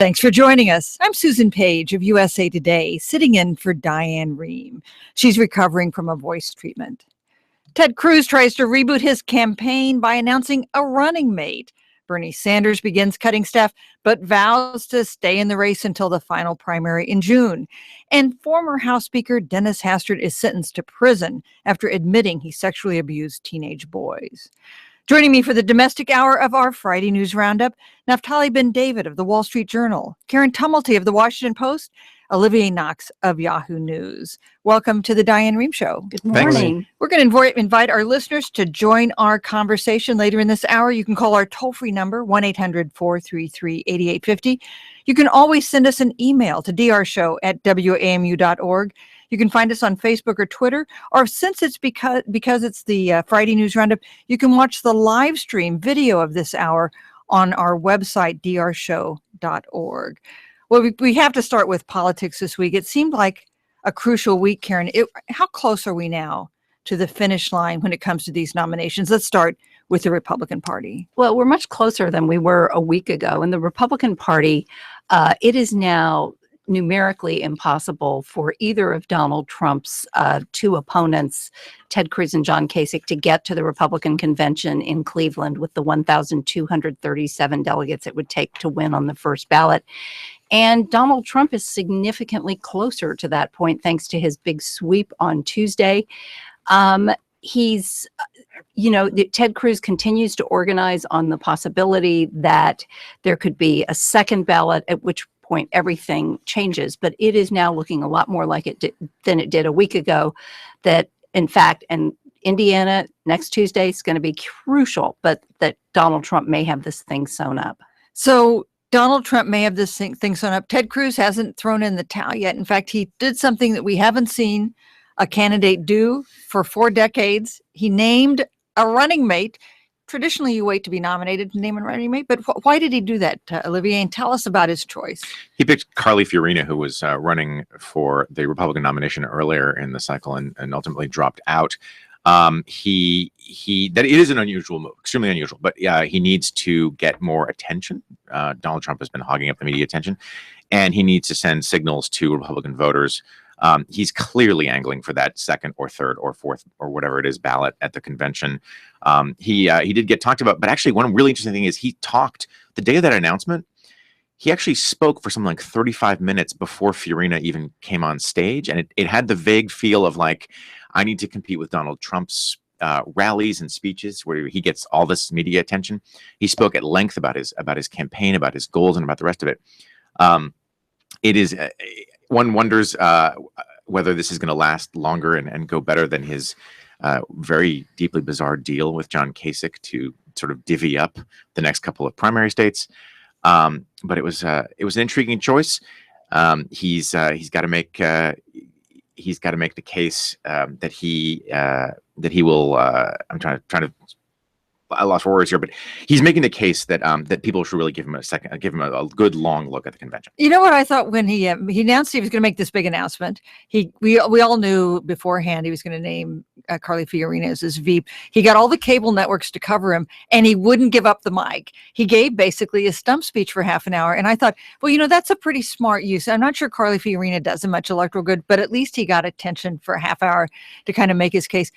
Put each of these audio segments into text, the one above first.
Thanks for joining us. I'm Susan Page of USA Today, sitting in for Diane Rehm. She's recovering from a voice treatment. Ted Cruz tries to reboot his campaign by announcing a running mate. Bernie Sanders begins cutting staff, but vows to stay in the race until the final primary in June. And former House Speaker Dennis Hastert is sentenced to prison after admitting he sexually abused teenage boys. Joining me for the domestic hour of our Friday News Roundup, Naftali Ben-David of the Wall Street Journal, Karen Tumulty of the Washington Post, Olivier Knox of Yahoo News. Welcome to the Diane Rehm Show. Good morning. Thanks. We're going to invite our listeners to join our conversation later in this hour. You can call our toll-free number, 1-800-433-8850. You can always send us an email to drshow@wamu.org. You can find us on Facebook or Twitter, or since it's because it's the Friday News Roundup, you can watch the live stream video of this hour on our website, drshow.org. Well, we have to start with politics this week. It seemed like a crucial week, Karen. How close are we now to the finish line when it comes to these nominations? Let's start with the Republican Party. Well, we're much closer than we were a week ago. In the Republican Party, it is now numerically impossible for either of Donald Trump's two opponents, Ted Cruz and John Kasich, to get to the Republican convention in Cleveland with the 1,237 delegates it would take to win on the first ballot. And Donald Trump is significantly closer to that point thanks to his big sweep on Tuesday. Ted Cruz continues to organize on the possibility that there could be a second ballot, at which point everything changes. But it is now looking a lot more like than it did a week ago. That, in fact, and Indiana next Tuesday is going to be crucial, but that Donald Trump may have this thing sewn up. So Donald Trump may have this thing sewn up. Ted Cruz hasn't thrown in the towel yet. In fact, he did something that we haven't seen a candidate do for 4 decades. He named a running mate. Traditionally, you wait to be nominated to name a running mate, but why did he do that, Olivier? And tell us about his choice. He picked Carly Fiorina, who was running for the Republican nomination earlier in the cycle and ultimately dropped out. That it is an unusual move, extremely unusual, but he needs to get more attention. Donald Trump has been hogging up the media attention, and he needs to send signals to Republican voters. He's clearly angling for that second or third or fourth or whatever it is ballot at the convention. He did get talked about, but actually one really interesting thing is he talked the day of that announcement. He actually spoke for something like 35 minutes before Fiorina even came on stage. And it had the vague feel of like, I need to compete with Donald Trump's rallies and speeches where he gets all this media attention. He spoke at length about his campaign, about his goals, and about the rest of it. It is, one wonders whether this is going to last longer and go better than his very deeply bizarre deal with John Kasich to sort of divvy up the next couple of primary states. But it was an intriguing choice. He's got to make the case that he will. I'm trying to. I lost words here, but he's making the case that that people should really give him a good long look at the convention. You know what I thought when he announced he was going to make this big announcement? We all knew beforehand he was going to name Carly Fiorina as his VP. He got all the cable networks to cover him, and he wouldn't give up the mic. He gave basically a stump speech for half an hour, and I thought, well, that's a pretty smart use. I'm not sure Carly Fiorina does him much electoral good, but at least he got attention for a half hour to kind of make his case.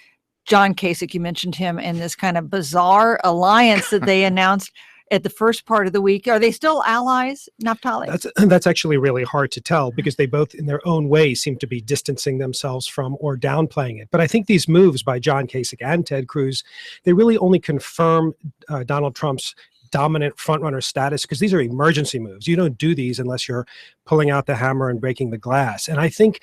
John Kasich, you mentioned him, and this kind of bizarre alliance that they announced at the first part of the week. Are they still allies, Naftali? That's actually really hard to tell because they both, in their own way, seem to be distancing themselves from or downplaying it. But I think these moves by John Kasich and Ted Cruz, they really only confirm Donald Trump's dominant frontrunner status, because these are emergency moves. You don't do these unless you're pulling out the hammer and breaking the glass. And I think,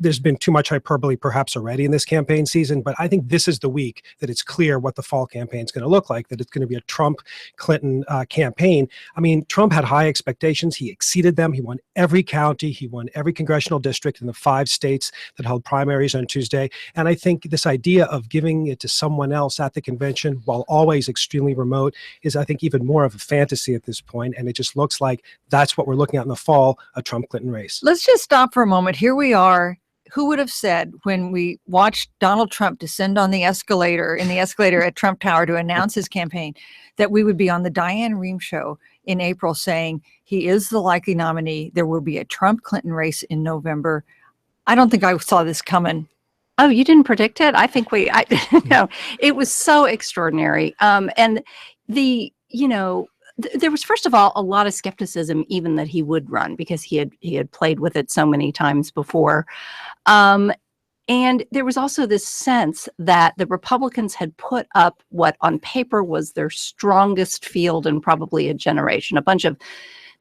there's been too much hyperbole perhaps already in this campaign season, but I think this is the week that it's clear what the fall campaign is going to look like, that it's going to be a Trump-Clinton campaign. I mean, Trump had high expectations. He exceeded them. He won every county. He won every congressional district in the 5 states that held primaries on Tuesday. And I think this idea of giving it to someone else at the convention, while always extremely remote, is, I think, even more of a fantasy at this point. And it just looks like that's what we're looking at in the fall, a Trump-Clinton race. Let's just stop for a moment. Here we are. Who would have said when we watched Donald Trump descend on the escalator at Trump Tower to announce his campaign that we would be on the Diane Rehm show in April saying He is the likely nominee. There will be a Trump-Clinton race in November. I don't think I saw this coming. Oh, you didn't predict it? I think no, it was so extraordinary. And there was, first of all, a lot of skepticism even that he would run, because he had played with it so many times before. And there was also this sense that the Republicans had put up what on paper was their strongest field in probably a generation, a bunch of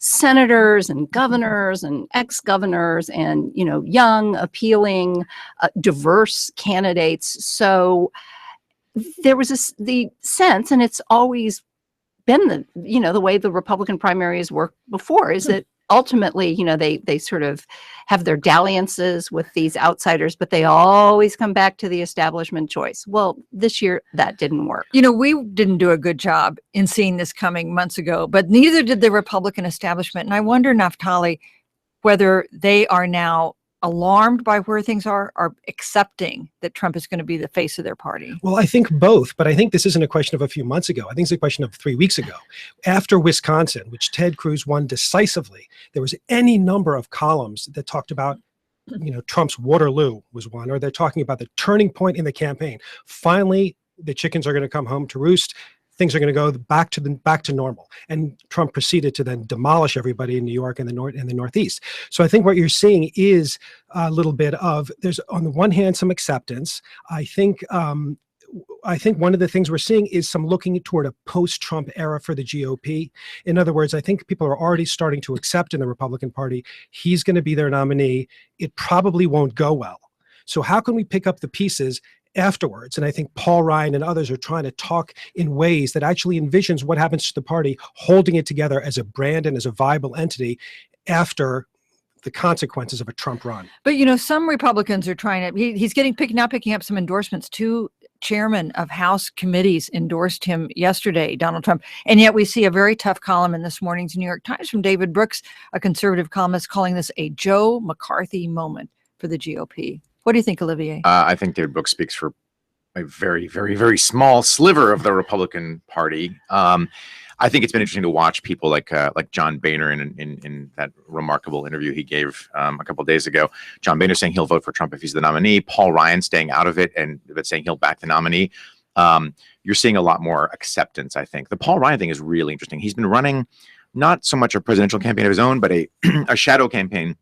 senators and governors and ex-governors and, young, appealing, diverse candidates. So there was the sense, and it's always been the way the Republican primaries work before, is that ultimately, they sort of have their dalliances with these outsiders, but they always come back to the establishment choice. Well, this year that didn't work. We didn't do a good job in seeing this coming months ago, but neither did the Republican establishment. And I wonder, Naftali, whether they are now alarmed by where things are accepting that Trump is going to be the face of their party? Well, I think both, but I think this isn't a question of a few months ago. I think it's a question of 3 weeks ago. After Wisconsin, which Ted Cruz won decisively, there was any number of columns that talked about, Trump's Waterloo was one, or they're talking about the turning point in the campaign. Finally, the chickens are going to come home to roost. Things are going to go back to normal. And Trump proceeded to then demolish everybody in New York and the Northeast. So I think what you're seeing is a little bit of, there's on the one hand some acceptance. I think one of the things we're seeing is some looking toward a post-Trump era for the GOP. In other words, I think people are already starting to accept in the Republican Party he's going to be their nominee. It probably won't go well. So how can we pick up the pieces afterwards? And I think Paul Ryan and others are trying to talk in ways that actually envisions what happens to the party holding it together as a brand and as a viable entity after the consequences of a Trump run. But, some Republicans are trying to, he's now picking up some endorsements. Two chairmen of House committees endorsed him yesterday, Donald Trump. And yet we see a very tough column in this morning's New York Times from David Brooks, a conservative columnist, calling this a Joe McCarthy moment for the GOP. What do you think, Olivier? I think David Brooks speaks for a very, very, very small sliver of the Republican Party. I think it's been interesting to watch people like John Boehner in that remarkable interview he gave a couple of days ago. John Boehner saying he'll vote for Trump if he's the nominee. Paul Ryan staying out of it but saying he'll back the nominee. You're seeing a lot more acceptance, I think. The Paul Ryan thing is really interesting. He's been running not so much a presidential campaign of his own, but a shadow campaign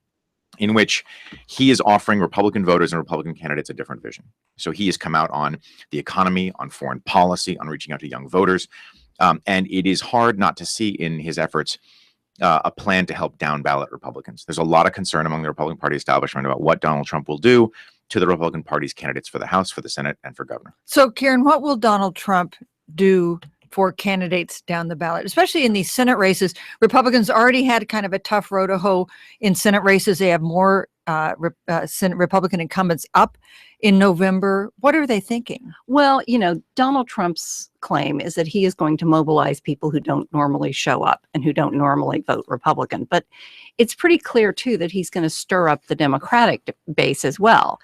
in which he is offering Republican voters and Republican candidates a different vision. So he has come out on the economy, on foreign policy, on reaching out to young voters. And it is hard not to see in his efforts a plan to help down ballot Republicans. There's a lot of concern among the Republican Party establishment about what Donald Trump will do to the Republican Party's candidates for the House, for the Senate, and for governor. So, Karen, what will Donald Trump do for candidates down the ballot, especially in these Senate races? Republicans already had kind of a tough row to hoe in Senate races. They have more Senate Republican incumbents up in November. What are they thinking? Well, Donald Trump's claim is that he is going to mobilize people who don't normally show up and who don't normally vote Republican. But it's pretty clear, too, that he's going to stir up the Democratic base as well.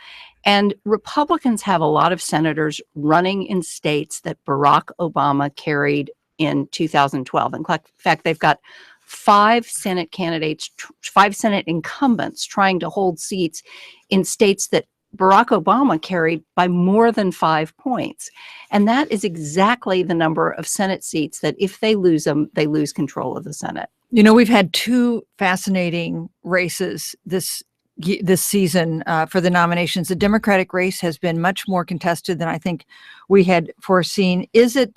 And Republicans have a lot of senators running in states that Barack Obama carried in 2012. In fact, they've got 5 Senate candidates, 5 Senate incumbents trying to hold seats in states that Barack Obama carried by more than 5 points. And that is exactly the number of Senate seats that if they lose them, they lose control of the Senate. We've had 2 fascinating races this season for the nominations. The Democratic race has been much more contested than I think we had foreseen.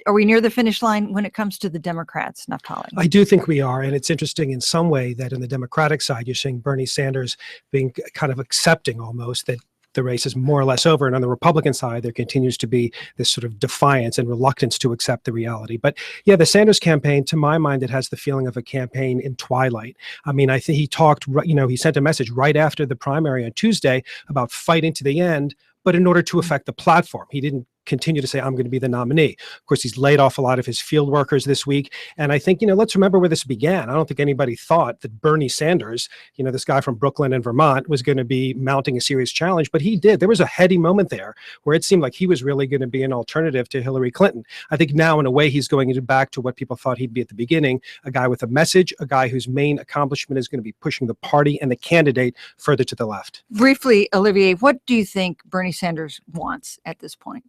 Are we near the finish line when it comes to the Democrats, Naftali? I do think we are. And it's interesting in some way that in the Democratic side, you're seeing Bernie Sanders being kind of accepting almost that the race is more or less over. And on the Republican side, there continues to be this sort of defiance and reluctance to accept the reality. But yeah, the Sanders campaign, to my mind, it has the feeling of a campaign in twilight. I mean, I think he talked, he sent a message right after the primary on Tuesday about fighting to the end, but in order to affect the platform. He didn't continue to say, I'm going to be the nominee. Of course, he's laid off a lot of his field workers this week. And I think, let's remember where this began. I don't think anybody thought that Bernie Sanders, this guy from Brooklyn and Vermont, was going to be mounting a serious challenge, but he did. There was a heady moment there where it seemed like he was really going to be an alternative to Hillary Clinton. I think now, in a way, he's going back to what people thought he'd be at the beginning, a guy with a message, a guy whose main accomplishment is going to be pushing the party and the candidate further to the left. Briefly, Olivier, what do you think Bernie Sanders wants at this point?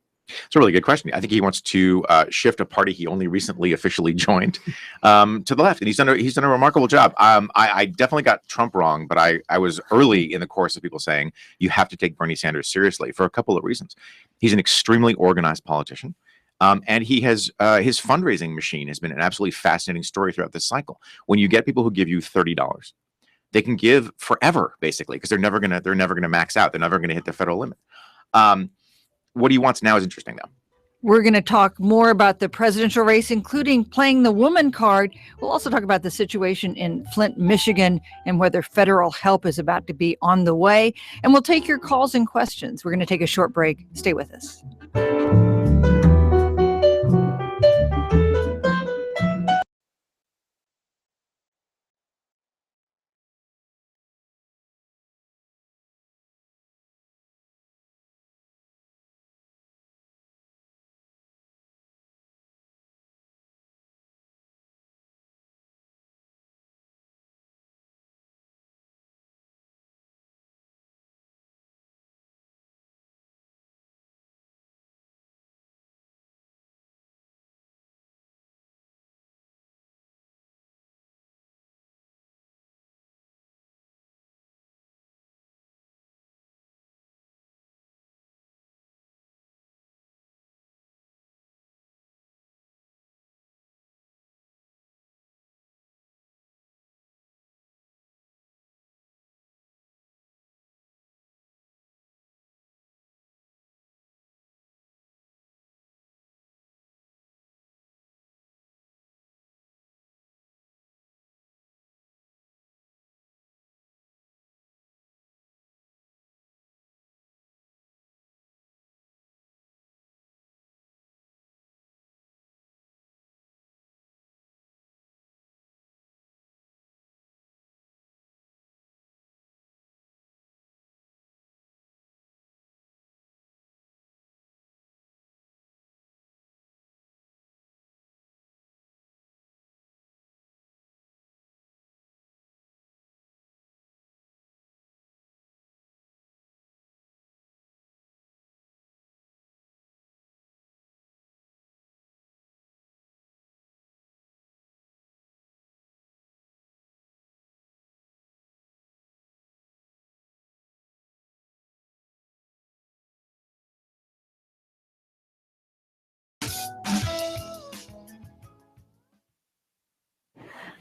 It's a really good question. I think he wants to shift a party he only recently officially joined to the left, and he's done a remarkable job. I definitely got Trump wrong, but I was early in the course of people saying you have to take Bernie Sanders seriously for a couple of reasons. He's an extremely organized politician, and he has his fundraising machine has been an absolutely fascinating story throughout this cycle. When you get people who give you $30, they can give forever, basically, because they're never gonna max out. They're never gonna hit the federal limit. What he wants now is interesting, though. We're going to talk more about the presidential race, including playing the woman card. We'll also talk about the situation in Flint, Michigan, and whether federal help is about to be on the way. And we'll take your calls and questions. We're going to take a short break. Stay with us.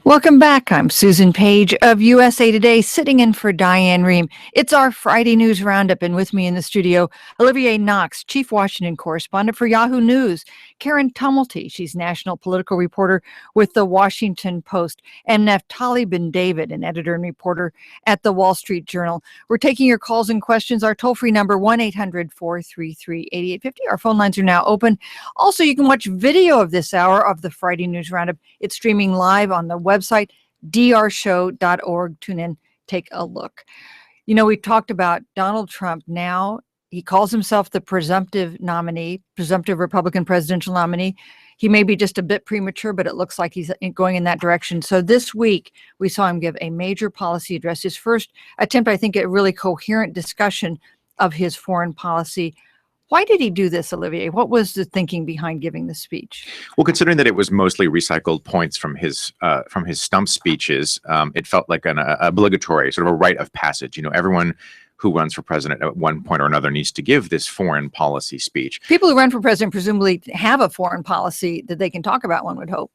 Welcome back. I'm Susan Page of USA Today, sitting in for Diane Rehm. It's our Friday News Roundup, and with me in the studio, Olivier Knox, Chief Washington Correspondent for Yahoo News, Karen Tumulty, she's National Political Reporter with The Washington Post, and Naftali Ben-David, an editor and reporter at The Wall Street Journal. We're taking your calls and questions. Our toll-free number, 1-800-433-8850. Our phone lines are now open. Also, you can watch video of this hour of the Friday News Roundup. It's streaming live on the website, drshow.org. Tune in, take a look. We talked about Donald Trump. Now he calls himself the presumptive Republican presidential nominee. He may be just a bit premature, but it looks like he's going in that direction. So this week, we saw him give a major policy address, his first attempt, I think, at a really coherent discussion of his foreign policy. Why did he do this, Olivier? What was the thinking behind giving the speech? Well, considering that it was mostly recycled points from his stump speeches, it felt like an obligatory sort of a rite of passage. Everyone who runs for president at one point or another needs to give this foreign policy speech. People who run for president presumably have a foreign policy that they can talk about, one would hope.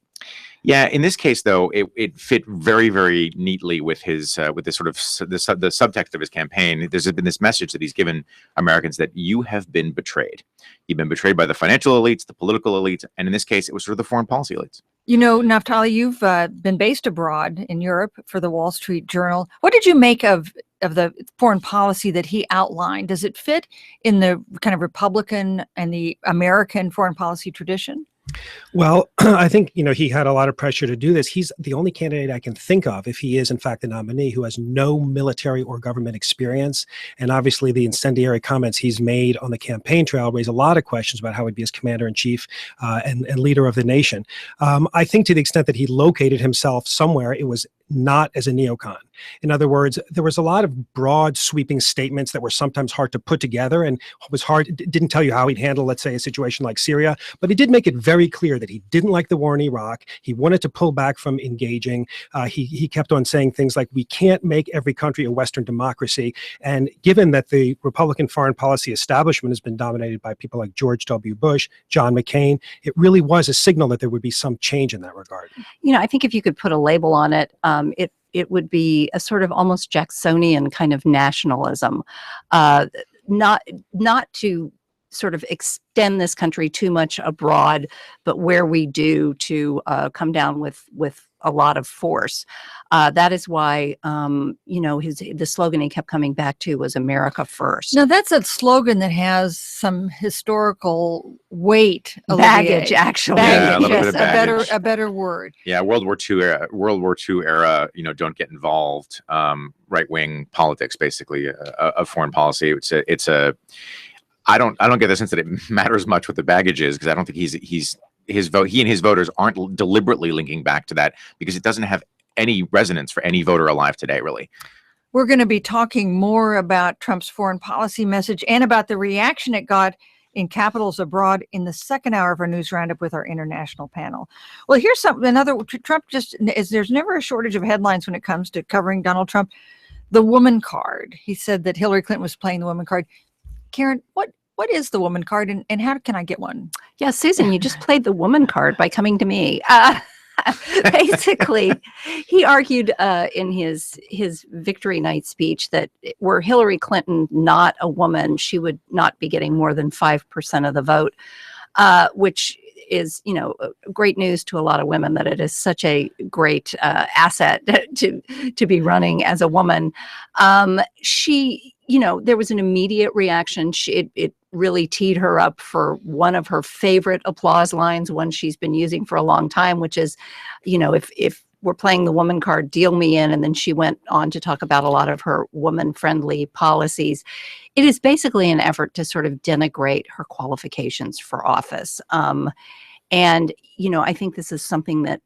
Yeah, in this case, though, it fit very, very neatly with his with this sort of the subtext of his campaign. There's been this message that he's given Americans that you have been betrayed. You've been betrayed by the financial elites, the political elites, and in this case, it was sort of the foreign policy elites. Naftali, you've been based abroad in Europe for the Wall Street Journal. What did you make of the foreign policy that he outlined, does it fit in the kind of Republican and the American foreign policy tradition? Well, I think, he had a lot of pressure to do this. He's the only candidate I can think of, if he is in fact the nominee, who has no military or government experience. And obviously the incendiary comments he's made on the campaign trail raise a lot of questions about how he'd be as commander-in-chief and leader of the nation. I think to the extent that he located himself somewhere, it was not as a neocon. In other words, there was a lot of broad sweeping statements that were sometimes hard to put together, and didn't tell you how he'd handle, let's say, a situation like Syria, but he did make it very clear that he didn't like the war in Iraq. He wanted to pull back from engaging. He kept on saying things like, we can't make every country a Western democracy. And given that the Republican foreign policy establishment has been dominated by people like George W. Bush, John McCain, it really was a signal that there would be some change in that regard. I think if you could put a label on it, it would be a sort of almost Jacksonian kind of nationalism, not to sort of extend this country too much abroad, but where we do to come down with a lot of force. That is why, the slogan he kept coming back to was "America First." Now, that's a slogan that has some historical weight. Baggage, actually. Yeah, a little bit Yes, of baggage. a better word. Yeah, World War II era, don't get involved. Right wing politics, basically, of foreign policy. I don't get the sense that it matters much what the baggage is, because I don't think he and his voters aren't deliberately linking back to that, because it doesn't have any resonance for any voter alive today, really. We're going to be talking more about Trump's foreign policy message and about the reaction it got in capitals abroad in the second hour of our news roundup with our international panel. Well, here's Trump there's never a shortage of headlines when it comes to covering Donald Trump. The woman card. He said that Hillary Clinton was playing the woman card. Karen, what is the woman card, and how can I get one? Yeah, Susan, you just played the woman card by coming to me. Basically, he argued in his victory night speech that were Hillary Clinton not a woman, she would not be getting more than 5% of the vote, which is, great news to a lot of women, that it is such a great asset to be running as a woman. There was an immediate reaction. It really teed her up for one of her favorite applause lines, one she's been using for a long time, which is, if we're playing the woman card, deal me in. And then she went on to talk about a lot of her woman-friendly policies. It is basically an effort to sort of denigrate her qualifications for office. And I think this is something that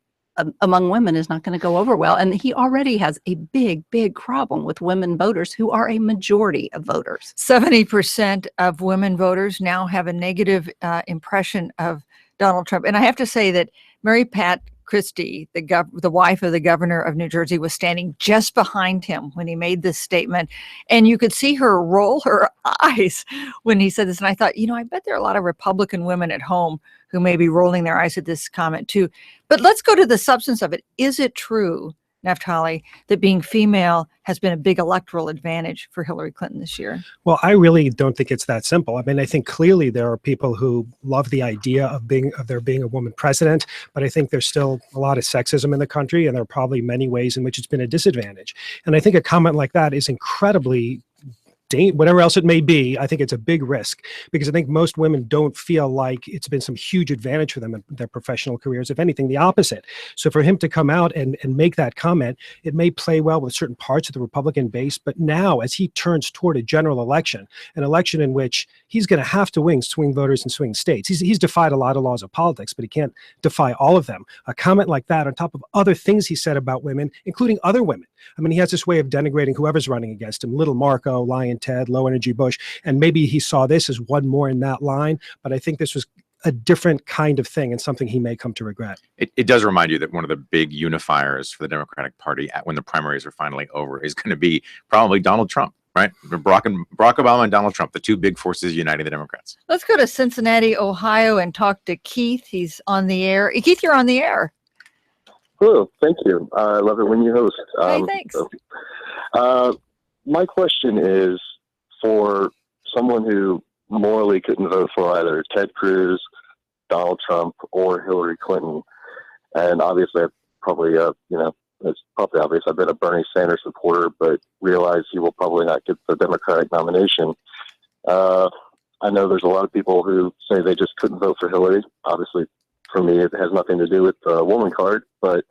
among women is not going to go over well. And he already has a big, big problem with women voters, who are a majority of voters. 70% of women voters now have a negative impression of Donald Trump. And I have to say that Mary Pat Christie, the wife of the governor of New Jersey, was standing just behind him when he made this statement. And you could see her roll her eyes when he said this. And I thought, I bet there are a lot of Republican women at home who may be rolling their eyes at this comment too. But let's go to the substance of it. Is it true, Naftali, that being female has been a big electoral advantage for Hillary Clinton this year? Well, I really don't think it's that simple. I mean, I think clearly there are people who love the idea of there being a woman president, but I think there's still a lot of sexism in the country, and there are probably many ways in which it's been a disadvantage. And I think a comment like that is incredibly whatever else it may be. I think it's a big risk, because I think most women don't feel like it's been some huge advantage for them in their professional careers. If anything, the opposite. So for him to come out and make that comment, it may play well with certain parts of the Republican base. But now, as he turns toward a general election, an election in which he's going to have to swing voters in swing states. He's defied a lot of laws of politics, but he can't defy all of them. A comment like that, on top of other things he said about women, including other women. I mean, he has this way of denigrating whoever's running against him, Little Marco, Lion Ted, Low Energy Bush, and maybe he saw this as one more in that line, but I think this was a different kind of thing and something he may come to regret. It does remind you that one of the big unifiers for the Democratic Party when the primaries are finally over is going to be probably Donald Trump, right? Barack Obama and Donald Trump, the two big forces uniting the Democrats. Let's go to Cincinnati, Ohio, and talk to Keith. He's on the air. Keith, you're on the air. Hello, thank you. I love it when you host. Hey, thanks. My question is for someone who morally couldn't vote for either Ted Cruz, Donald Trump, or Hillary Clinton, and obviously probably it's probably obvious I've been a Bernie Sanders supporter, but realize he will probably not get the Democratic nomination. I know there's a lot of people who say they just couldn't vote for Hillary. Obviously, for me, it has nothing to do with the woman card, but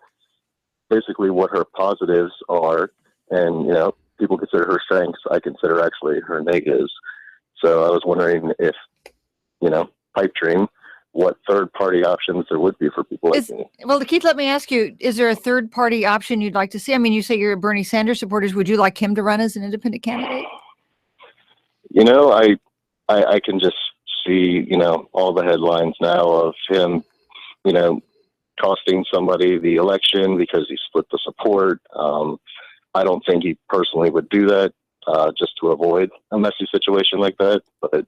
basically what her positives are, and, people consider her strengths, I consider actually her negatives. So I was wondering if, pipe dream, what third-party options there would be for people like me. Well, Keith, let me ask you, is there a third-party option you'd like to see? I mean, you say you're a Bernie Sanders supporter. Would you like him to run as an independent candidate? I can just see, all the headlines now of him, costing somebody the election because he split the support. I don't think he personally would do that just to avoid a messy situation like that. But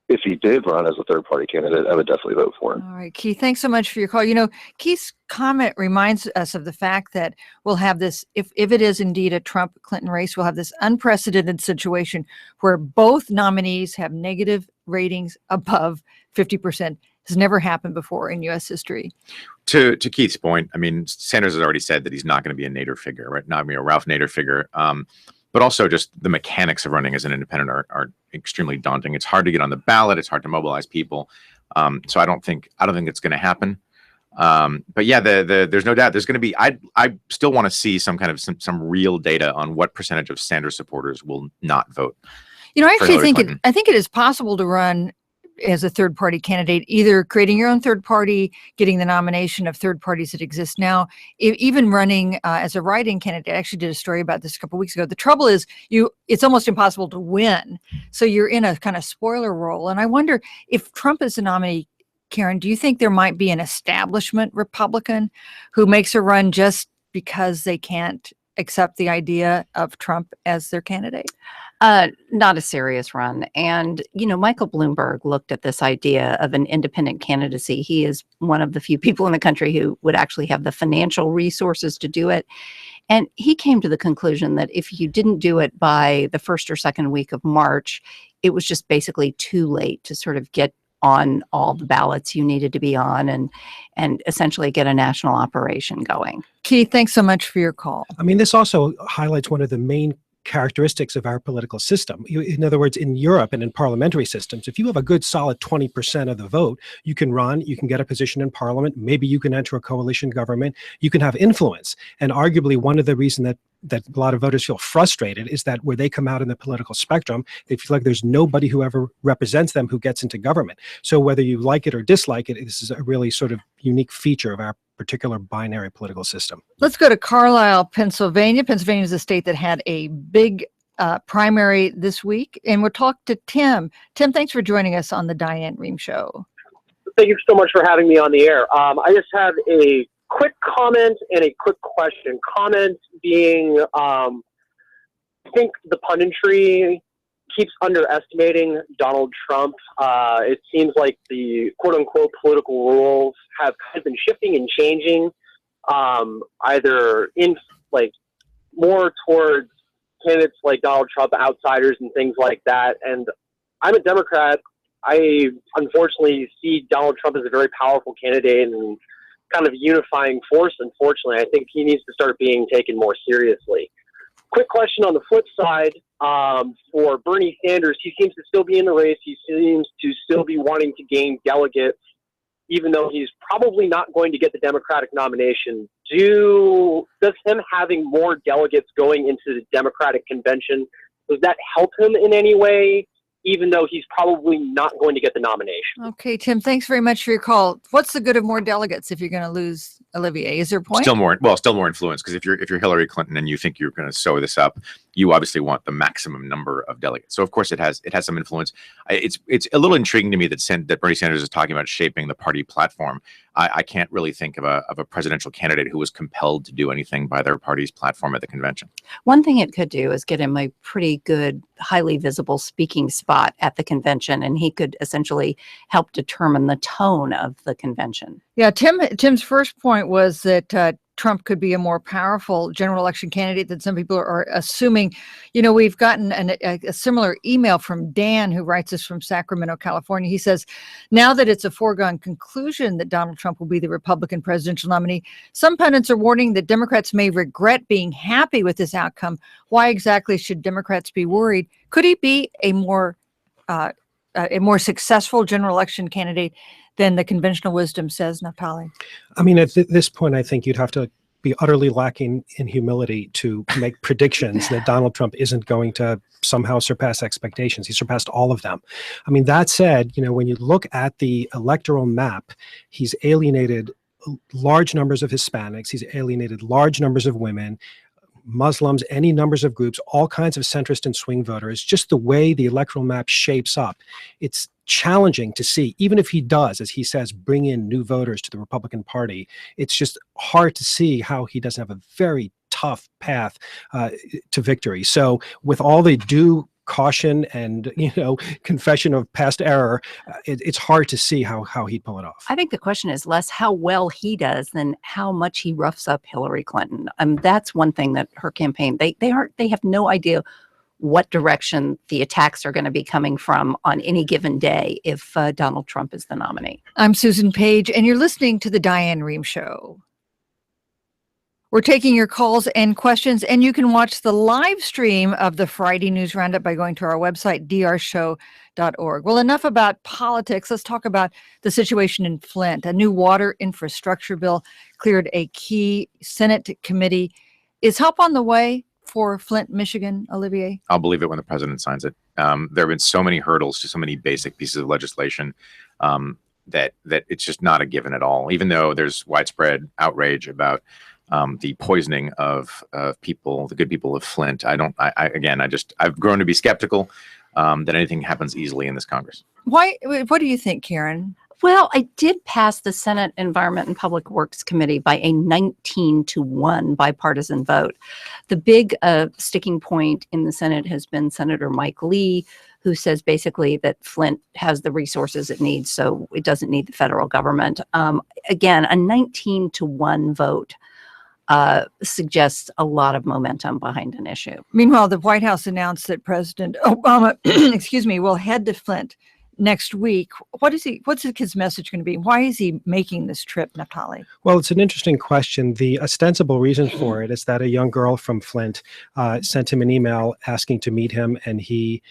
if he did run as a third-party candidate, I would definitely vote for him. All right, Keith, thanks so much for your call. Keith's comment reminds us of the fact that we'll have this, if it is indeed a Trump-Clinton race, we'll have this unprecedented situation where both nominees have negative ratings above 50%. Has never happened before in U.S. history. To Keith's point, I mean, Sanders has already said that he's not going to be a Nader figure, right? Not a Ralph Nader figure. But also just the mechanics of running as an independent are extremely daunting. It's hard to get on the ballot. It's hard to mobilize people. So I don't think it's going to happen. But yeah, there's no doubt there's going to be. I still want to see some real data on what percentage of Sanders supporters will not vote. I actually think it is possible to run as a third party candidate, either creating your own third party, getting the nomination of third parties that exist now, even running as a write-in candidate. I actually did a story about this a couple of weeks ago. The trouble is it's almost impossible to win. So you're in a kind of spoiler role. And I wonder if Trump is the nominee, Karen, do you think there might be an establishment Republican who makes a run just because they can't accept the idea of Trump as their candidate? Not a serious run. And, Michael Bloomberg looked at this idea of an independent candidacy. He is one of the few people in the country who would actually have the financial resources to do it. And he came to the conclusion that if you didn't do it by the first or second week of March, it was just basically too late to sort of get on all the ballots you needed to be on and essentially get a national operation going. Keith, thanks so much for your call. I mean, this also highlights one of the main characteristics of our political system. In other words, in Europe and in parliamentary systems, if you have a good solid 20% of the vote, you can run, you can get a position in parliament, maybe you can enter a coalition government, you can have influence. And arguably one of the reasons that a lot of voters feel frustrated is that where they come out in the political spectrum, they feel like there's nobody who ever represents them who gets into government. So whether you like it or dislike it, this is a really sort of unique feature of our particular binary political system. Let's go to Carlisle, Pennsylvania. Pennsylvania is a state that had a big primary this week, and we'll talk to Tim. Tim, thanks for joining us on the Diane Rehm Show. Thank you so much for having me on the air. I just have a quick comment and a quick question. Comment being, I think the punditry keeps underestimating Donald Trump. It seems like the quote-unquote political rules have kind of been shifting and changing, either in more towards candidates like Donald Trump, outsiders, and things like that. And I'm a Democrat. I unfortunately see Donald Trump as a very powerful candidate and kind of unifying force. Unfortunately, I think he needs to start being taken more seriously. Quick question on the flip side, for Bernie Sanders, he seems to still be in the race. He seems to still be wanting to gain delegates, even though he's probably not going to get the Democratic nomination. Does him having more delegates going into the Democratic convention, does that help him in any way, even though he's probably not going to get the nomination? Okay, Tim, thanks very much for your call. What's the good of more delegates if you're going to lose Olivier? Is there a point? Still more influence, because if you're Hillary Clinton and you think you're going to sew this up, you obviously want the maximum number of delegates. So of course it has some influence. It's a little intriguing to me that Bernie Sanders is talking about shaping the party platform. I can't really think of a presidential candidate who was compelled to do anything by their party's platform at the convention. One thing it could do is get him a pretty good, highly visible speaking spot at the convention, and he could essentially help determine the tone of the convention. Yeah, Tim's first point was that Trump could be a more powerful general election candidate than some people are assuming. You know, we've gotten a similar email from Dan, who writes us from Sacramento, California. He says, now that it's a foregone conclusion that Donald Trump will be the Republican presidential nominee, some pundits are warning that Democrats may regret being happy with this outcome. Why exactly should Democrats be worried? Could he be a more successful general election candidate than the conventional wisdom says, Naftali? I mean, at this point, I think you'd have to be utterly lacking in humility to make predictions that Donald Trump isn't going to somehow surpass expectations. He surpassed all of them. I mean, that said, you know, when you look at the electoral map, he's alienated large numbers of Hispanics. He's alienated large numbers of women, Muslims, any numbers of groups, all kinds of centrist and swing voters. Just the way the electoral map shapes up, it's challenging to see, even if he does, as he says, bring in new voters to the Republican Party. It's just hard to see how he doesn't have a very tough path to victory. So with all the due caution and, you know, confession of past error, it's hard to see how he'd pull it off. I think the question is less how well he does than how much he roughs up Hillary Clinton. That's one thing that her campaign, they have no idea what direction the attacks are going to be coming from on any given day if Donald Trump is the nominee. I'm Susan Page, and you're listening to The Diane Rehm Show. We're taking your calls and questions, and you can watch the live stream of the Friday News Roundup by going to our website, drshow.org. Well, enough about politics. Let's talk about the situation in Flint. A new water infrastructure bill cleared a key Senate committee. Is help on the way for Flint, Michigan, Olivier? I'll believe it when the president signs it. There have been so many hurdles to so many basic pieces of legislation that it's just not a given at all, even though there's widespread outrage about the poisoning of people, the good people of Flint. I've grown to be skeptical that anything happens easily in this Congress. Why? What do you think, Karen? Well, I did pass the Senate Environment and Public Works Committee by a 19-1 bipartisan vote. The big sticking point in the Senate has been Senator Mike Lee, who says basically that Flint has the resources it needs, so it doesn't need the federal government. Again, a 19-1 vote suggests a lot of momentum behind an issue. Meanwhile, the White House announced that President Obama, will head to Flint next week. What's his message going to be? Why is he making this trip, Naftali? Well, it's an interesting question. The ostensible reason for it is that a young girl from Flint sent him an email asking to meet him, and he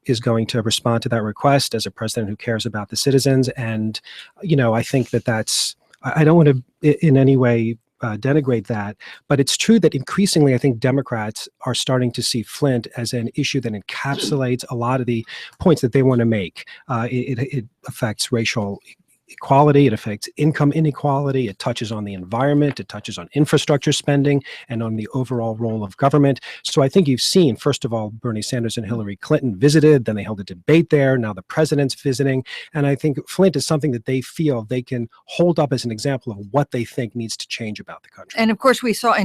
is going to respond to that request as a president who cares about the citizens. And, you know, I think that's, I don't want to in any way denigrate that, but it's true that increasingly I think Democrats are starting to see Flint as an issue that encapsulates a lot of the points that they want to make. It affects racial equality, it affects income inequality, it touches on the environment, it touches on infrastructure spending and on the overall role of government. So I think you've seen, first of all, Bernie Sanders and Hillary Clinton visited, then they held a debate there, now the president's visiting, and I think Flint is something that they feel they can hold up as an example of what they think needs to change about the country. And of course, we saw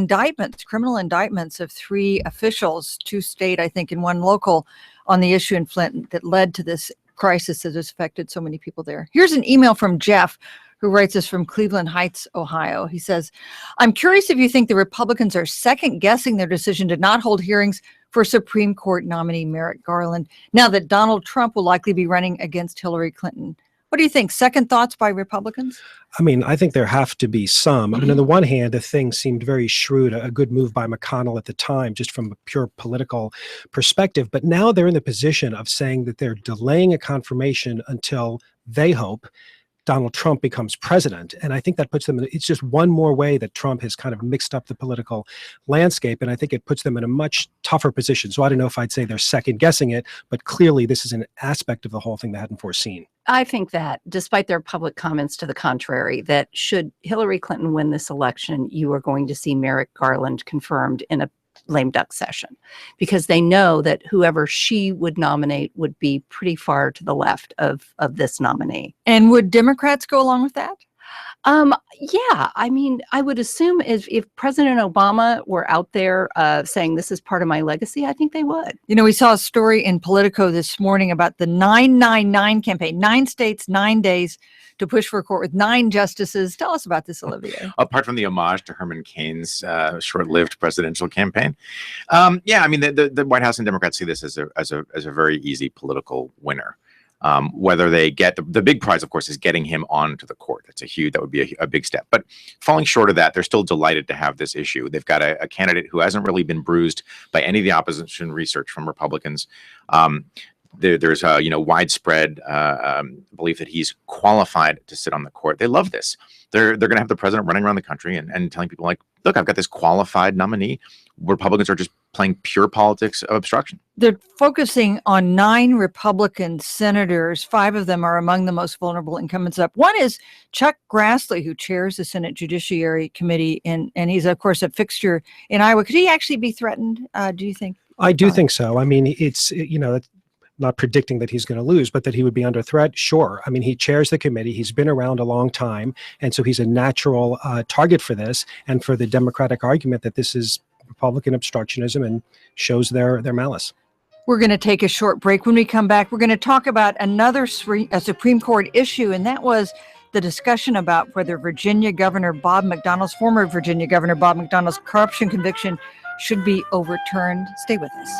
criminal indictments of 3 officials, 2 state, I think, and 1 local, on the issue in Flint that led to this crisis that has affected so many people there. Here's an email from Jeff, who writes us from Cleveland Heights, Ohio. He says, I'm curious if you think the Republicans are second guessing their decision to not hold hearings for Supreme Court nominee Merrick Garland, now that Donald Trump will likely be running against Hillary Clinton. What do you think? Second thoughts by Republicans? I mean, I think there have to be some. I mean, on the one hand, the thing seemed very shrewd, a good move by McConnell at the time, just from a pure political perspective. But now they're in the position of saying that they're delaying a confirmation until they hope Donald Trump becomes president. And I think that puts them it's just one more way that Trump has kind of mixed up the political landscape. And I think it puts them in a much tougher position. So I don't know if I'd say they're second guessing it, but clearly this is an aspect of the whole thing they hadn't foreseen. I think that, despite their public comments to the contrary, that should Hillary Clinton win this election, you are going to see Merrick Garland confirmed in a lame duck session, because they know that whoever she would nominate would be pretty far to the left of this nominee. And would Democrats go along with that? Yeah, I mean, I would assume if President Obama were out there saying this is part of my legacy, I think they would. You know, we saw a story in Politico this morning about the 999 campaign, 9 states, 9 days to push for a court with 9 justices. Tell us about this, Olivier. Apart from the homage to Herman Cain's short-lived presidential campaign, yeah, I mean, the White House and Democrats see this as a very easy political winner. Whether they get the big prize, of course, is getting him onto the court. That would be a big step. But falling short of that, they're still delighted to have this issue. They've got a candidate who hasn't really been bruised by any of the opposition research from Republicans. There's widespread belief that he's qualified to sit on the court. They love this. They're going to have the president running around the country and telling people like, look, I've got this qualified nominee. Republicans are just playing pure politics of obstruction. They're focusing on 9 Republican senators. 5 of them are among the most vulnerable incumbents up. One is Chuck Grassley, who chairs the Senate Judiciary Committee, and he's, of course, a fixture in Iowa. Could he actually be threatened, do you think? I do think so. I mean, it's not predicting that he's going to lose, but that he would be under threat. Sure. I mean, he chairs the committee. He's been around a long time. And so he's a natural target for this and for the Democratic argument that this is Republican obstructionism and shows their malice. We're going to take a short break. When we come back, we're going to talk about another Supreme Court issue, and that was the discussion about whether former Virginia Governor Bob McDonnell's corruption conviction should be overturned. Stay with us.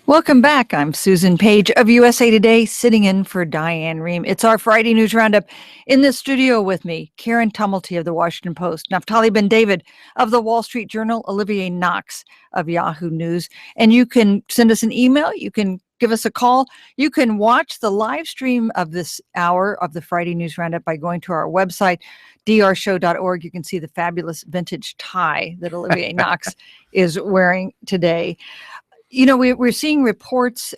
Welcome back. I'm Susan Page of USA Today, sitting in for Diane Rehm. It's our Friday News Roundup. In the studio with me, Karen Tumulty of the Washington Post, Naftali Ben-David of the Wall Street Journal, Olivier Knox of Yahoo News. And you can send us an email. You can give us a call. You can watch the live stream of this hour of the Friday News Roundup by going to our website, drshow.org. You can see the fabulous vintage tie that Olivier Knox is wearing today. You know, we're seeing reports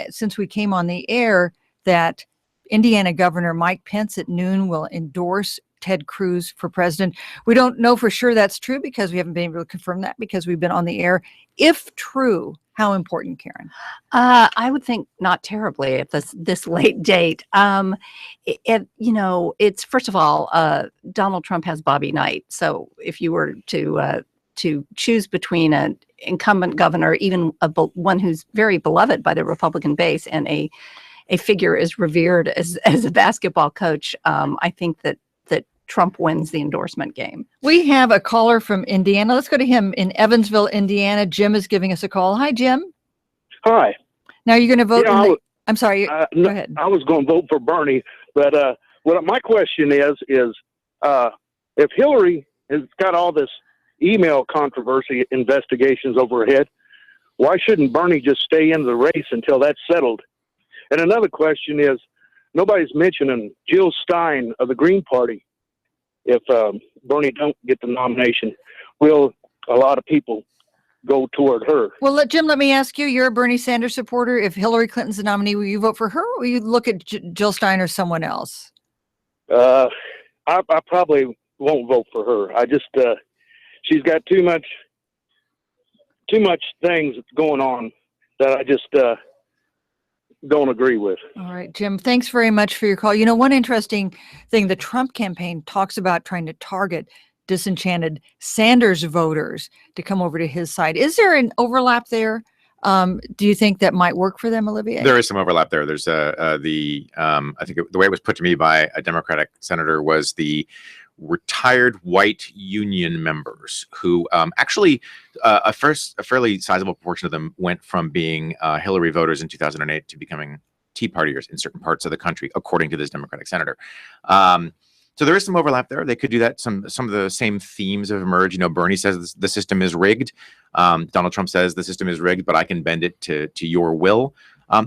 since we came on the air that Indiana Governor Mike Pence at noon will endorse Ted Cruz for president. We don't know for sure that's true because we haven't been able to confirm that because we've been on the air. If true, how important, Karen? I would think not terribly at this late date. It's first of all, Donald Trump has Bobby Knight. So if you were to to choose between an incumbent governor, even one who's very beloved by the Republican base, and a figure as revered as a basketball coach, I think that Trump wins the endorsement game. We have a caller from Indiana. Let's go to him in Evansville, Indiana. Jim is giving us a call. Hi, Jim. Hi. Now you're going to vote. I'm sorry. No, go ahead. I was going to vote for Bernie, but what my question is if Hillary has got all this email controversy investigations over her head, why shouldn't Bernie just stay in the race until that's settled? And another question is, nobody's mentioning Jill Stein of the Green Party. If Bernie don't get the nomination, will a lot of people go toward her? Well, Jim, let me ask you, you're a Bernie Sanders supporter. If Hillary Clinton's the nominee, will you vote for her, or will you look at Jill Stein or someone else? I probably won't vote for her. I just, she's got too much things going on that I just don't agree with. All right, Jim, thanks very much for your call. You know, one interesting thing, the Trump campaign talks about trying to target disenchanted Sanders voters to come over to his side. Is there an overlap there? Do you think that might work for them, Olivier? There is some overlap there. There's I think the way it was put to me by a Democratic senator was the retired white union members who actually a fairly sizable proportion of them went from being Hillary voters in 2008 to becoming Tea Partiers in certain parts of the country, according to this Democratic senator. So there is some overlap there. They could do that. Some of the same themes have emerged. You know, Bernie says the system is rigged. Donald Trump says the system is rigged, but I can bend it to your will.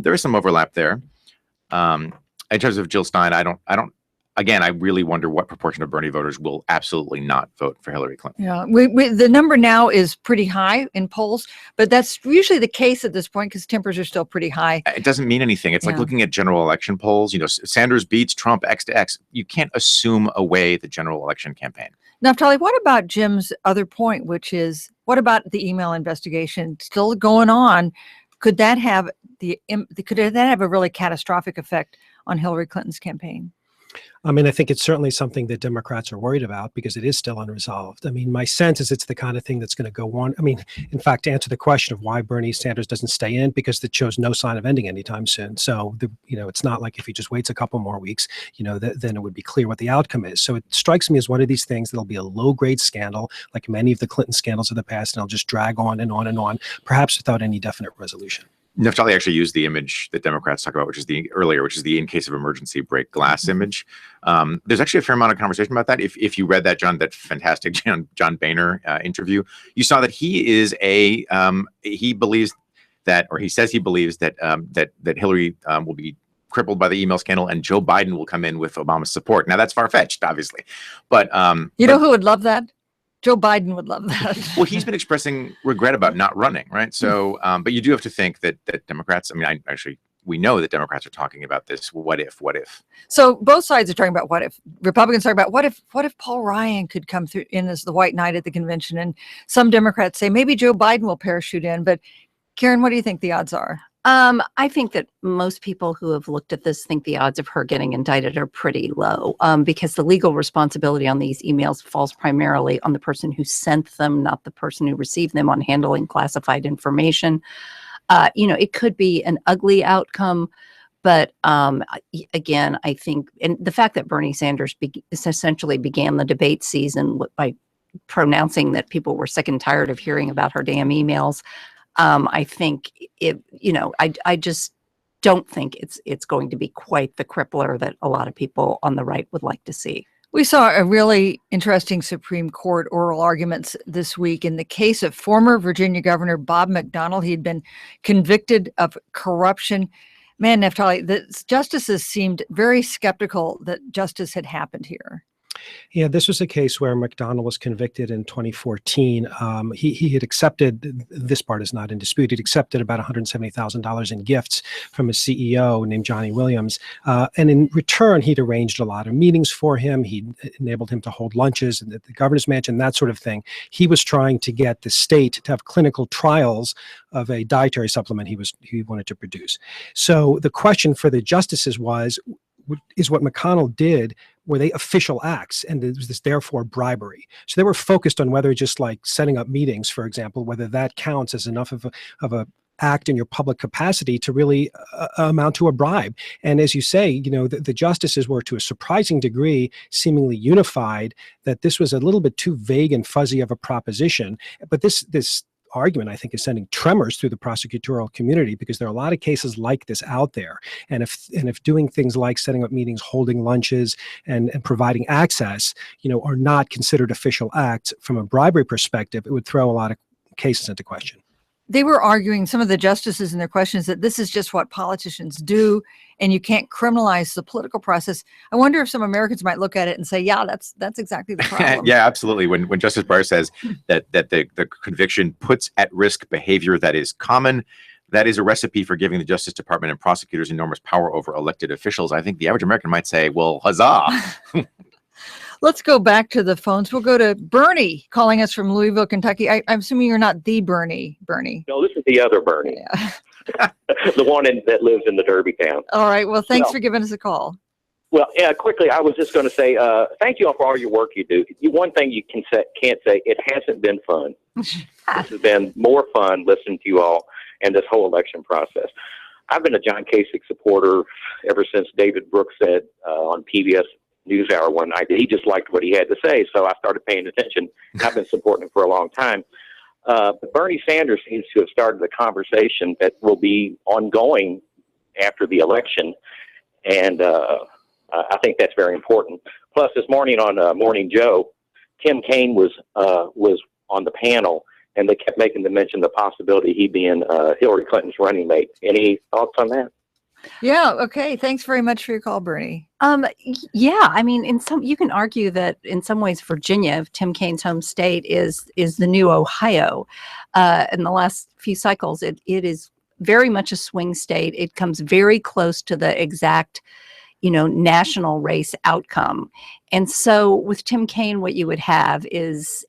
There is some overlap there. In terms of Jill Stein, I don't. Again, I really wonder what proportion of Bernie voters will absolutely not vote for Hillary Clinton. Yeah, the number now is pretty high in polls, but that's usually the case at this point because tempers are still pretty high. It doesn't mean anything. It's like looking at general election polls. You know, Sanders beats Trump X to X. You can't assume away the general election campaign. Naftali, what about Jim's other point, which is, what about the email investigation still going on? Could that have a really catastrophic effect on Hillary Clinton's campaign? I mean, I think it's certainly something that Democrats are worried about because it is still unresolved. I mean, my sense is it's the kind of thing that's going to go on. I mean, in fact, to answer the question of why Bernie Sanders doesn't stay in, because it shows no sign of ending anytime soon. So, it's not like if he just waits a couple more weeks, then it would be clear what the outcome is. So it strikes me as one of these things that'll be a low-grade scandal, like many of the Clinton scandals of the past, and it'll just drag on and on and on, perhaps without any definite resolution. Naftali actually used the image that Democrats talk about, which is the in case of emergency break glass image. There's actually a fair amount of conversation about that. If you read that fantastic John Boehner interview, you saw that he is he believes that, or he says he believes that that Hillary will be crippled by the email scandal and Joe Biden will come in with Obama's support. Now that's far-fetched, obviously, but know who would love that? Joe Biden would love that. Well, he's been expressing regret about not running, right? So, but you do have to think that Democrats, we know that Democrats are talking about this. What if? So both sides are talking about what if. Republicans are talking about what if Paul Ryan could come through in as the white knight at the convention, and some Democrats say maybe Joe Biden will parachute in. But Karen, what do you think the odds are? I think that most people who have looked at this think the odds of her getting indicted are pretty low, because the legal responsibility on these emails falls primarily on the person who sent them, not the person who received them, on handling classified information. It could be an ugly outcome, but again, I think, and the fact that Bernie Sanders essentially began the debate season by pronouncing that people were sick and tired of hearing about her damn emails, I think I just don't think it's going to be quite the crippler that a lot of people on the right would like to see. We saw a really interesting Supreme Court oral arguments this week in the case of former Virginia Governor Bob McDonnell. He had been convicted of corruption. Man, Naftali, the justices seemed very skeptical that justice had happened here. Yeah, this was a case where McDonnell was convicted in 2014. He had accepted, this part is not in dispute, he'd accepted about $170,000 in gifts from a CEO named Johnny Williams. And in return, he'd arranged a lot of meetings for him. He enabled him to hold lunches at the governor's mansion, that sort of thing. He was trying to get the state to have clinical trials of a dietary supplement he wanted to produce. So the question for the justices was, is what McConnell did, were they official acts, and it was this therefore bribery. So they were focused on whether just like setting up meetings, for example, whether that counts as enough of a act in your public capacity to really amount to a bribe. And as you say, the justices were to a surprising degree seemingly unified that this was a little bit too vague and fuzzy of a proposition. But this argument, I think, is sending tremors through the prosecutorial community, because there are a lot of cases like this out there. And if doing things like setting up meetings, holding lunches, and providing access, are not considered official acts from a bribery perspective, it would throw a lot of cases into question. They were arguing, some of the justices in their questions, that this is just what politicians do and you can't criminalize the political process. I wonder if some Americans might look at it and say, yeah, that's exactly the problem. Yeah, absolutely. When Justice Breyer says that the conviction puts at risk behavior that is common, that is a recipe for giving the Justice Department and prosecutors enormous power over elected officials, I think the average American might say, well, huzzah. Let's go back to the phones. We'll go to Bernie calling us from Louisville, Kentucky. I'm assuming you're not the Bernie. No, this is the other Bernie. Yeah. The one that lives in the Derby town. All right. Well, thanks for giving us a call. Well, yeah, quickly, I was just going to say, thank you all for all your work you do. One thing you can't say, it hasn't been fun. This has been more fun listening to you all and this whole election process. I've been a John Kasich supporter ever since David Brooks said on PBS NewsHour one night that he just liked what he had to say, so I started paying attention. I've been supporting him for a long time. But Bernie Sanders seems to have started a conversation that will be ongoing after the election, and I think that's very important. Plus, this morning on Morning Joe, Tim Kaine was on the panel, and they kept making the mention the possibility he being Hillary Clinton's running mate. Any thoughts on that? Yeah. Okay. Thanks very much for your call, Bernie. Yeah. I mean, you can argue that in some ways, Virginia, Tim Kaine's home state, is the new Ohio. In the last few cycles, it is very much a swing state. It comes very close to the exact, national race outcome. And so with Tim Kaine, what you would have is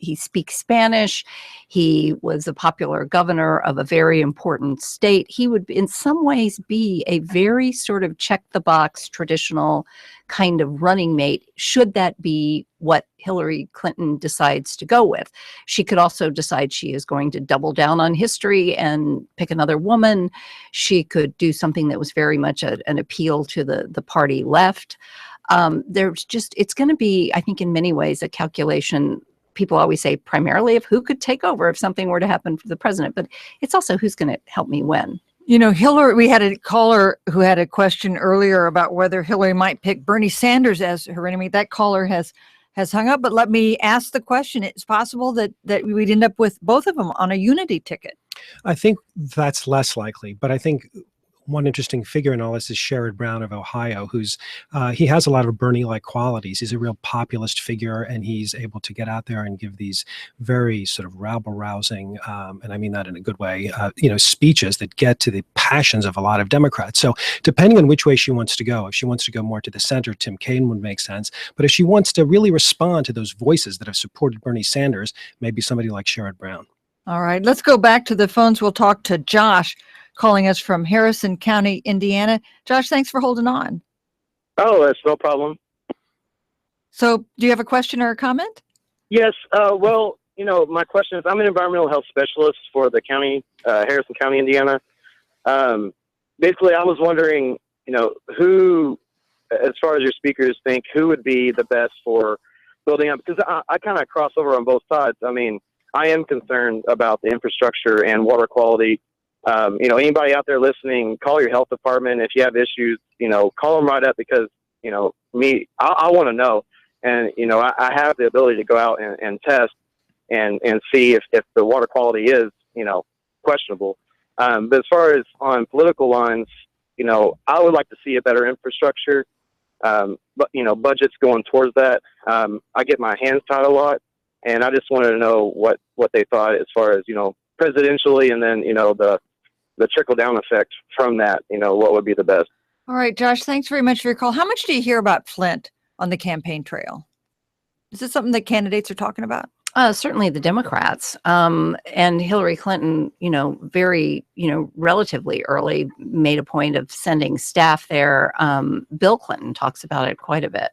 he speaks Spanish. He was a popular governor of a very important state. He would, in some ways, be a very sort of check-the-box traditional kind of running mate, should that be what Hillary Clinton decides to go with. She could also decide she is going to double down on history and pick another woman. She could do something that was very much an appeal to the party left. It's going to be, I think, in many ways, a calculation. People always say primarily of who could take over if something were to happen for the president, but it's also who's going to help me win. Hillary, we had a caller who had a question earlier about whether Hillary might pick Bernie Sanders as her enemy. That caller has hung up, but let me ask the question. It's possible that we'd end up with both of them on a unity ticket. I think that's less likely, but I think one interesting figure in all this is Sherrod Brown of Ohio, he has a lot of Bernie-like qualities. He's a real populist figure, and he's able to get out there and give these very sort of rabble-rousing, and I mean that in a good way, speeches that get to the passions of a lot of Democrats. So depending on which way she wants to go, if she wants to go more to the center, Tim Kaine would make sense. But if she wants to really respond to those voices that have supported Bernie Sanders, maybe somebody like Sherrod Brown. All right, let's go back to the phones. We'll talk to Josh, calling us from Harrison County, Indiana. Josh, thanks for holding on. Oh, that's no problem. So do you have a question or a comment? Yes. Well, my question is, I'm an environmental health specialist for the county, Harrison County, Indiana. Basically, I was wondering, who, as far as your speakers think, who would be the best for building up? Because I kind of cross over on both sides. I mean, I am concerned about the infrastructure and water quality. Anybody out there listening, call your health department. If you have issues, call them right up, because, I want to know. And, I have the ability to go out and test and see if the water quality is, questionable. But as far as on political lines, I would like to see a better infrastructure. But, budgets going towards that. I get my hands tied a lot, and I just wanted to know what they thought as far as, presidentially, and then, the trickle down effect from that, what would be the best. All right, Josh, thanks very much for your call. How much do you hear about Flint on the campaign trail? Is this something that candidates are talking about? Certainly the Democrats, and Hillary Clinton, very, relatively early made a point of sending staff there. Bill Clinton talks about it quite a bit.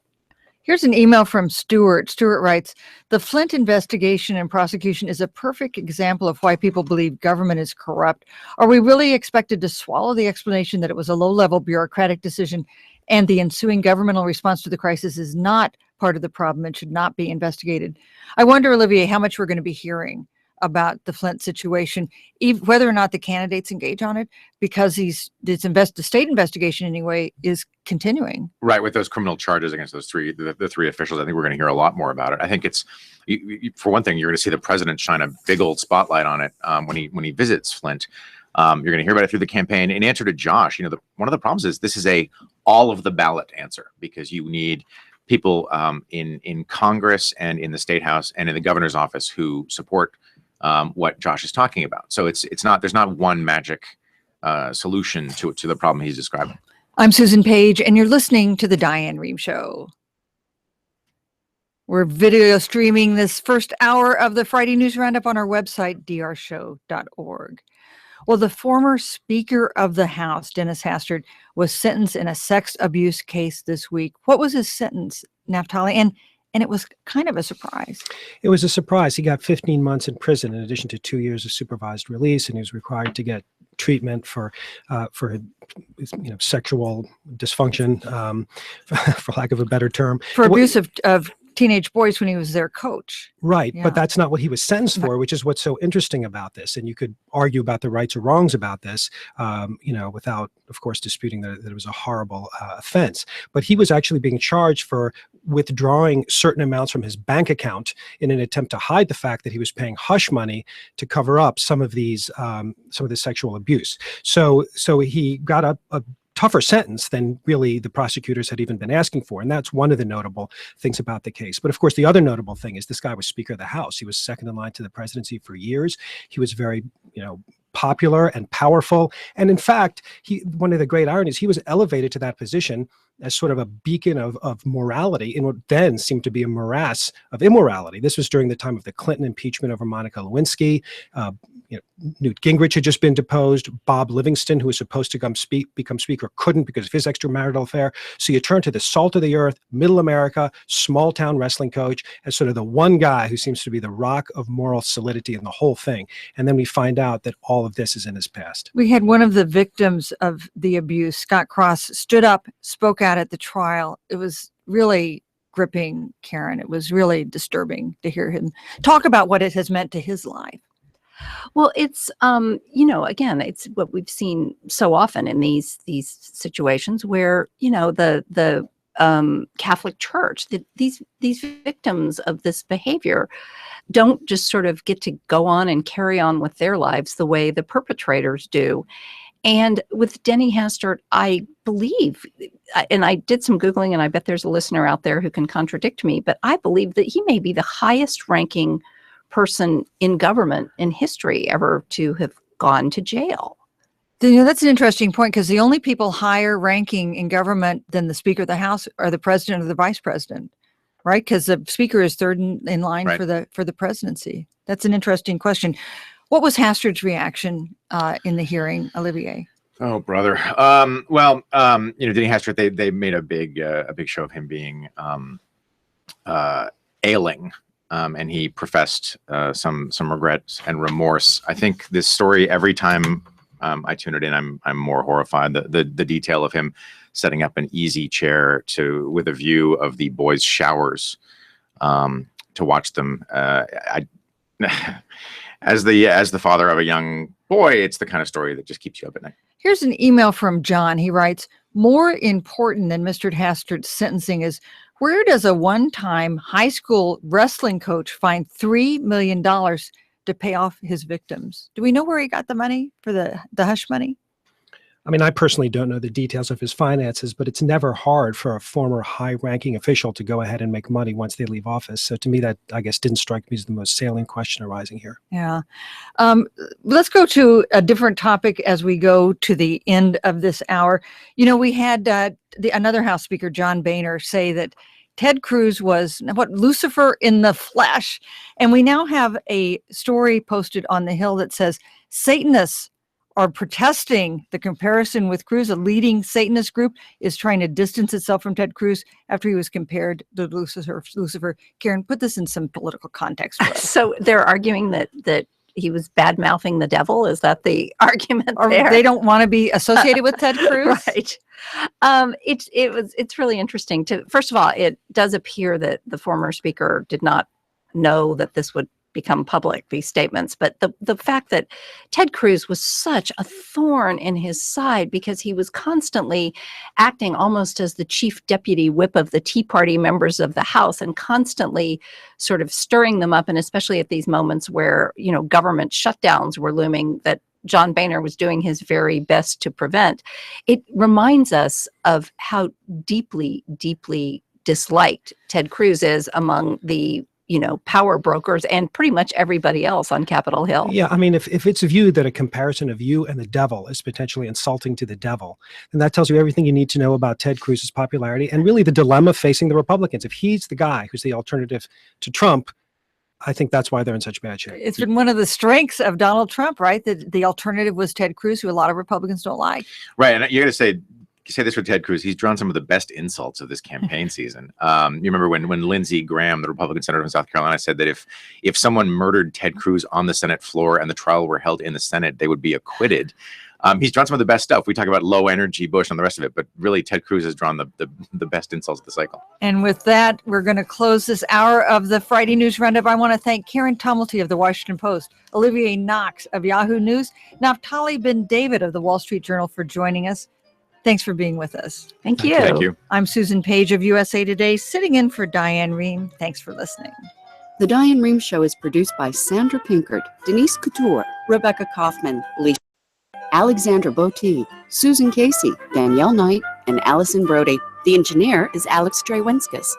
Here's an email from Stuart. Stuart writes, the Flint investigation and prosecution is a perfect example of why people believe government is corrupt. Are we really expected to swallow the explanation that it was a low-level bureaucratic decision and the ensuing governmental response to the crisis is not part of the problem and should not be investigated? I wonder, Olivier, how much we're going to be hearing about the Flint situation, whether or not the candidates engage on it, because the state investigation anyway is continuing. Right, with those criminal charges against those the three officials, I think we're going to hear a lot more about it. I think it's, for one thing, you're going to see the president shine a big old spotlight on it when he visits Flint. You're going to hear about it through the campaign. In answer to Josh, one of the problems is this is a all of the ballot answer, because you need people in Congress and in the State House and in the governor's office who support what Josh is talking about. So there's not one magic solution to the problem he's describing. I'm Susan Page, and you're listening to The Diane Rehm Show. We're video streaming this first hour of the Friday News Roundup on our website, drshow.org. Well, the former Speaker of the House, Dennis Hastert, was sentenced in a sex abuse case this week. What was his sentence, Naftali? And it was kind of a surprise. It was a surprise. He got 15 months in prison in addition to 2 years of supervised release, and he was required to get treatment for sexual dysfunction, for lack of a better term. For abuse of teenage boys when he was their coach. Right. Yeah. But that's not what he was sentenced for, which is what's so interesting about this. And you could argue about the rights or wrongs about this, without, of course, disputing that it was a horrible offense. But he was actually being charged for withdrawing certain amounts from his bank account in an attempt to hide the fact that he was paying hush money to cover up some of this sexual abuse. So he got a tougher sentence than really the prosecutors had even been asking for. And that's one of the notable things about the case. But of course, the other notable thing is this guy was Speaker of the House. He was second in line to the presidency for years. He was very, popular and powerful. And in fact, one of the great ironies, he was elevated to that position as sort of a beacon of morality in what then seemed to be a morass of immorality. This was during the time of the Clinton impeachment over Monica Lewinsky. Newt Gingrich had just been deposed. Bob Livingston, who was supposed to become Speaker, couldn't because of his extramarital affair. So you turn to the salt of the earth, middle America, small town wrestling coach as sort of the one guy who seems to be the rock of moral solidity in the whole thing. And then we find out that all of this is in his past. We had one of the victims of the abuse, Scott Cross, stood up, spoke out at the trial. It was really gripping, Karen. It was really disturbing to hear him talk about what it has meant to his life. Well, it's, again, it's what we've seen so often in these situations where, the Catholic Church, these victims of this behavior don't just sort of get to go on and carry on with their lives the way the perpetrators do. And with Denny Hastert, I believe, and I did some Googling, and I bet there's a listener out there who can contradict me, but I believe that he may be the highest ranking person in government in history ever to have gone to jail. That's an interesting point, because the only people higher ranking in government than the Speaker of the House are the president or the vice president, right? Because the Speaker is third in line right. for the presidency. That's an interesting question. What was Hastert's reaction in the hearing, Olivier? Oh, brother. Denny Hastert, they made a big show of him being ailing. And he professed some regret and remorse. I think this story, every time I tune it in, I'm more horrified. The detail of him setting up an easy chair with a view of the boys' showers to watch them. As the father of a young boy, it's the kind of story that just keeps you up at night. Here's an email from John. He writes, more important than Mr. Hastert's sentencing is, where does a one-time high school wrestling coach find $3 million to pay off his victims? Do we know where he got the money for the hush money? I mean, I personally don't know the details of his finances, but it's never hard for a former high-ranking official to go ahead and make money once they leave office. So to me, that, I guess, didn't strike me as the most salient question arising here. Yeah. Let's go to a different topic as we go to the end of this hour. We had another House Speaker, John Boehner, say that Ted Cruz was Lucifer in the flesh. And we now have a story posted on the Hill that says Satanists are protesting the comparison with Cruz. A leading Satanist group is trying to distance itself from Ted Cruz after he was compared to Lucifer. Karen, put this in some political context for us. So they're arguing that he was bad-mouthing the devil. Is that the argument Or there? they don't want to be associated with Ted Cruz? Right. It's really interesting first of all, it does appear that the former speaker did not know that this would become public, these statements. But the fact that Ted Cruz was such a thorn in his side because he was constantly acting almost as the chief deputy whip of the Tea Party members of the House and constantly sort of stirring them up. And especially at these moments where, government shutdowns were looming that John Boehner was doing his very best to prevent. It reminds us of how deeply, deeply disliked Ted Cruz is among the power brokers and pretty much everybody else on Capitol Hill. Yeah, I mean, if it's viewed that a comparison of you and the devil is potentially insulting to the devil, then that tells you everything you need to know about Ted Cruz's popularity and really the dilemma facing the Republicans. If he's the guy who's the alternative to Trump, I think that's why they're in such bad shape. It's been one of the strengths of Donald Trump, right? That the alternative was Ted Cruz, who a lot of Republicans don't like. Right, and you got to say this for Ted Cruz. He's drawn some of the best insults of this campaign season. You remember when Lindsey Graham, the Republican senator from South Carolina, said that if someone murdered Ted Cruz on the Senate floor and the trial were held in the Senate, they would be acquitted. He's drawn some of the best stuff. We talk about low energy Bush and the rest of it, but really Ted Cruz has drawn the best insults of the cycle. And with that, we're going to close this hour of the Friday News Roundup. I want to thank Karen Tumulty of the Washington Post, Olivier Knox of Yahoo News, Naftali Ben David of the Wall Street Journal for joining us. Thanks for being with us. Thank you. Thank you. I'm Susan Page of USA Today, sitting in for Diane Rehm. Thanks for listening. The Diane Rehm Show is produced by Sandra Pinkert, Denise Couture, Rebecca Kaufman, Alexandra Botti, Susan Casey, Danielle Knight, and Allison Brody. The engineer is Alex Drewinskis.